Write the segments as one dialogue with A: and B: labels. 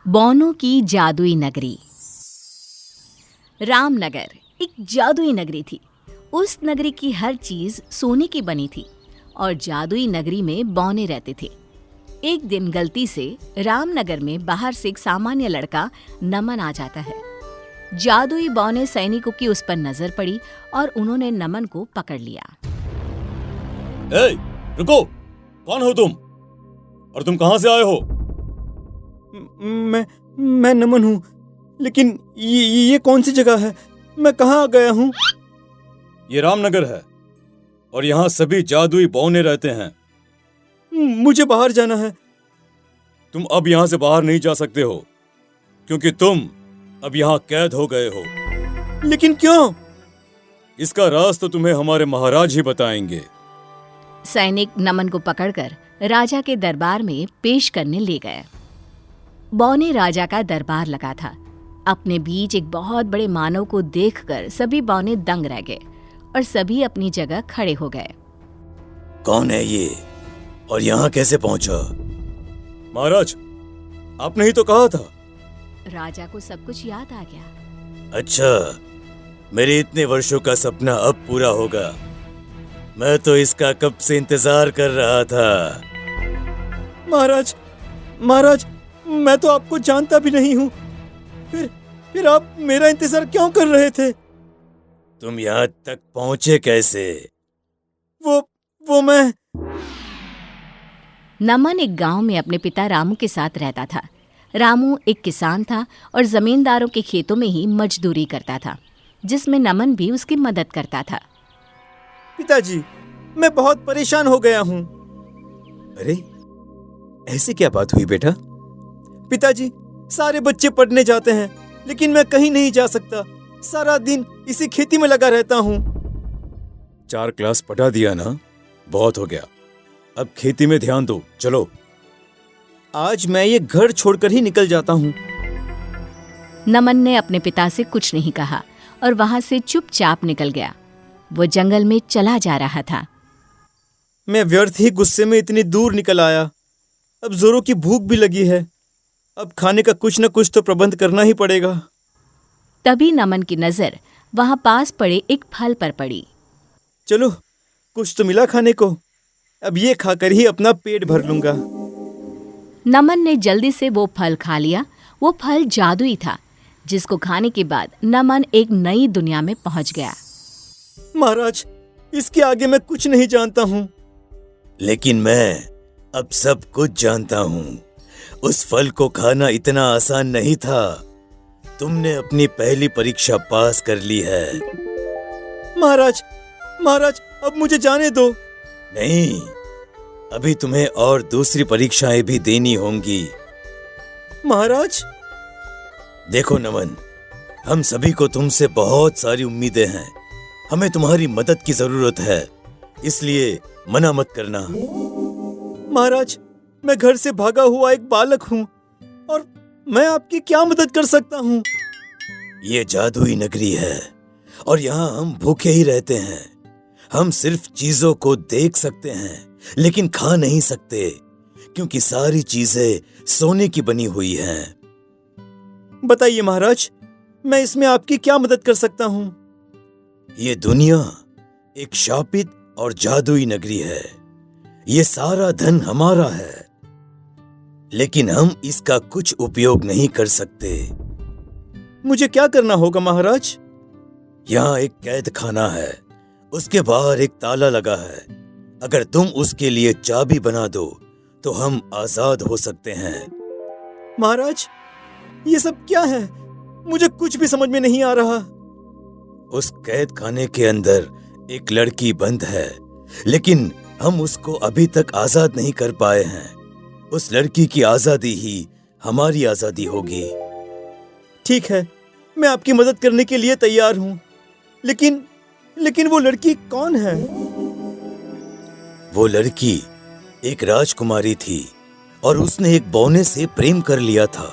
A: बौनों की जादुई नगरी। रामनगर एक जादुई नगरी थी। उस नगरी की हर चीज सोने की बनी थी और जादुई नगरी में बौने रहते थे। एक दिन गलती से रामनगर में बाहर से एक सामान्य लड़का नमन आ जाता है। जादुई बौने सैनिकों की उस पर नजर पड़ी और उन्होंने नमन को पकड़ लिया।
B: ए, रुको! कौन हो तुम? और तुम कहां से आए हो?
C: मैं नमन हूँ, लेकिन ये कौन सी जगह है? मैं कहाँ आ गया हूँ?
B: ये रामनगर है और यहाँ सभी जादुई बौने रहते हैं।
C: मुझे बाहर जाना है।
B: तुम अब यहाँ से बाहर नहीं जा सकते हो, क्योंकि तुम अब यहाँ कैद हो गए हो।
C: लेकिन क्यों?
B: इसका राज तो तुम्हें हमारे महाराज ही बताएंगे।
A: सैनिक नमन को पकड़कर राजा के दरबार में पेश करने ले गए। बौने राजा का दरबार लगा था। अपने बीच एक बहुत बड़े मानव को देखकर सभी बौने दंग रह गए और सभी अपनी जगह खड़े हो गए।
D: कौन है ये और यहाँ कैसे पहुंचा?
B: महाराज, आपने ही तो कहा था।
A: राजा को सब कुछ याद आ गया।
D: अच्छा, मेरे इतने वर्षों का सपना अब पूरा होगा। मैं तो इसका कब से इंतजार कर रहा था।
C: महाराज, मैं तो आपको जानता भी नहीं हूँ। फिर आप मेरा इंतजार क्यों कर रहे थे?
D: तुम यहाँ तक पहुँचे कैसे?
C: वो मैं।
A: नमन एक गांव में अपने पिता रामू के साथ रहता था। रामू एक किसान था और जमींदारों के खेतों में ही मजदूरी करता था, जिसमें नमन भी उसकी मदद करता था।
C: पिताजी, मैं बहुत परेशान हो गया हूँ।
D: अरे, ऐसी क्या बात हुई बेटा?
C: पिताजी, सारे बच्चे पढ़ने जाते हैं, लेकिन मैं कहीं नहीं जा सकता। सारा दिन इसी खेती में लगा रहता हूँ।
B: 4 क्लास पढ़ा दिया ना, बहुत हो गया। अब खेती में ध्यान दो। चलो।
C: आज मैं ये घर छोड़कर ही निकल जाता हूँ।
A: नमन ने अपने पिता से कुछ नहीं कहा और वहां से चुपचाप निकल गया। वो जंगल में चला जा रहा था।
C: मैं व्यर्थ ही गुस्से में इतनी दूर निकल आया। अब जोरों की भूख भी लगी है। अब खाने का कुछ न कुछ तो प्रबंध करना ही पड़ेगा।
A: तभी नमन की नजर वहां पास पड़े एक फल पर पड़ी।
C: चलो, कुछ तो मिला खाने को। अब ये खाकर ही अपना पेट भर लूंगा।
A: नमन ने जल्दी से वो फल खा लिया। वो फल जादुई था, जिसको खाने के बाद नमन एक नई दुनिया में पहुंच गया।
C: महाराज, इसके आगे मैं कुछ नहीं जानता हूँ।
D: लेकिन मैं अब सब कुछ जानता हूँ। उस फल को खाना इतना आसान नहीं था। तुमने अपनी पहली परीक्षा पास कर ली है।
C: महाराज, अब मुझे जाने दो।
D: नहीं, अभी तुम्हें और दूसरी परीक्षाएं भी देनी होंगी।
C: महाराज,
D: देखो नमन, हम सभी को तुमसे बहुत सारी उम्मीदें हैं। हमें तुम्हारी मदद की जरूरत है, इसलिए मना मत करना।
C: महाराज, मैं घर से भागा हुआ एक बालक हूँ और मैं आपकी क्या मदद कर सकता हूँ?
D: ये जादुई नगरी है और यहाँ हम भूखे ही रहते हैं। हम सिर्फ चीजों को देख सकते हैं, लेकिन खा नहीं सकते, क्योंकि सारी चीजें सोने की बनी हुई हैं।
C: बताइए महाराज, मैं इसमें आपकी क्या मदद कर सकता हूँ?
D: ये दुनिया एक शापित और जादुई नगरी है। ये सारा धन हमारा है, लेकिन हम इसका कुछ उपयोग नहीं कर सकते।
C: मुझे क्या करना होगा महाराज?
D: यहाँ एक कैद खाना है, उसके बाहर एक ताला लगा है। अगर तुम उसके लिए चाबी बना दो तो हम आजाद हो सकते हैं।
C: महाराज, ये सब क्या है? मुझे कुछ भी समझ में नहीं आ रहा।
D: उस कैद खाने के अंदर एक लड़की बंद है, लेकिन हम उसको अभी तक आजाद नहीं कर पाए हैं। उस लड़की की आजादी ही हमारी आजादी होगी।
C: ठीक है, मैं आपकी मदद करने के लिए तैयार हूँ, लेकिन वो लड़की कौन है?
D: वो लड़की एक राजकुमारी थी और उसने एक बौने से प्रेम कर लिया था।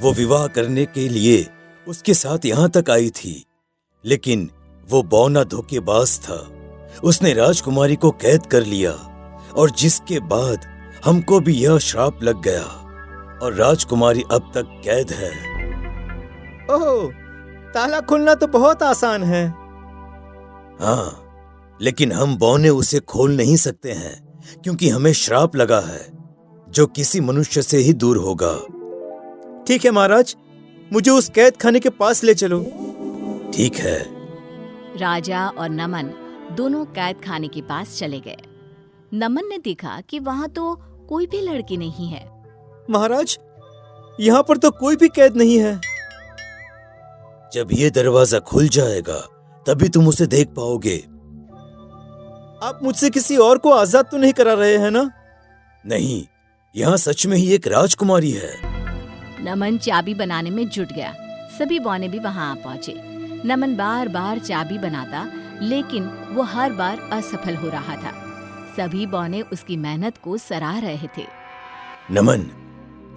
D: वो विवाह करने के लिए उसके साथ यहाँ तक आई थी, लेकिन वो बौना धोखेबाज था। उसने राजकुमारी को कैद कर लिया और जिसके बाद हमको भी यह श्राप लग गया। और राजकुमारी अब तक कैद है।
C: ओह, ताला खोलना तो बहुत आसान है।
D: हाँ, लेकिन हम बौने उसे खोल नहीं सकते हैं क्योंकि हमें श्राप लगा है जो किसी मनुष्य से ही दूर होगा।
C: ठीक है महाराज, मुझे उस कैद खाने के पास ले चलो।
D: ठीक है।
A: राजा और नमन दोनों कैद खाने के पास चले गए। नमन ने देखा कि वहां तो कोई भी लड़की नहीं है।
C: महाराज, यहाँ पर तो कोई भी कैद नहीं है।
D: जब ये दरवाजा खुल जाएगा तभी तुम उसे देख पाओगे।
C: आप मुझसे किसी और को आजाद तो नहीं करा रहे हैं ना?
D: नहीं, यहाँ सच में ही एक राजकुमारी है।
A: नमन चाबी बनाने में जुट गया। सभी बौने भी वहां आ पहुंचे। नमन बार बार चाबी बनाता, लेकिन वो हर बार असफल हो रहा था। सभी बौने उसकी मेहनत को सराह रहे थे।
D: नमन,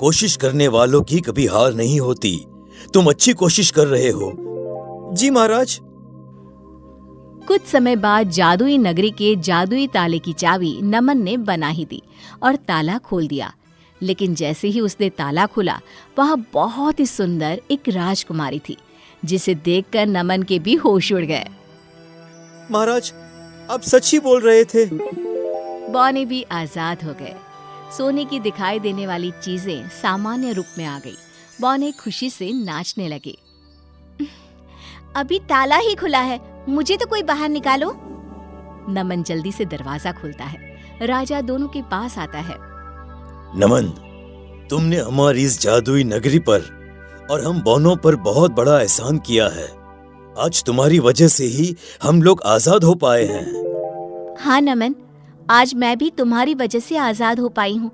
D: कोशिश करने वालों की कभी हार नहीं होती। तुम अच्छी कोशिश कर रहे हो।
C: जी महाराज।
A: कुछ समय बाद जादुई नगरी के जादुई ताले की चाबी नमन ने बना ही दी और ताला खोल दिया। लेकिन जैसे ही उसने ताला खोला, वहां बहुत ही सुंदर एक राजकुमारी थी, जिसे देखकर नमन के भी होश उड़ गए।
C: महाराज, आप सच ही बोल रहे थे।
A: बौने भी आजाद हो गए। सोने की दिखाई देने वाली चीजें सामान्य रूप में आ गई। बौने खुशी से नाचने लगे। अभी ताला ही खुला है, मुझे तो कोई बाहर निकालो। नमन जल्दी से दरवाजा खोलता है। राजा दोनों के पास आता है।
D: नमन, तुमने हमारी इस जादुई नगरी पर और हम बौनों पर बहुत बड़ा एहसान किया है। आज तुम्हारी वजह से ही हम लोग आजाद हो पाए हैं।
A: हाँ नमन, आज मैं भी तुम्हारी वजह से आजाद हो पाई हूँ।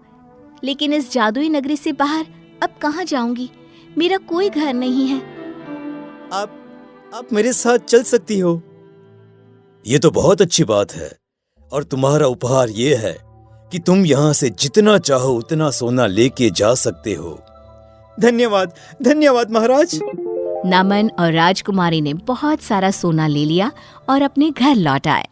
A: लेकिन इस जादुई नगरी से बाहर अब कहाँ जाऊंगी? मेरा कोई घर नहीं है।
C: आप मेरे साथ चल सकती हो।
D: ये तो बहुत अच्छी बात है। और तुम्हारा उपहार ये है कि तुम यहाँ से जितना चाहो उतना सोना लेके जा सकते हो।
C: धन्यवाद, धन्यवाद महाराज।
A: नमन और राजकुमारी ने बहुत सारा सोना ले लिया और अपने घर लौट आए।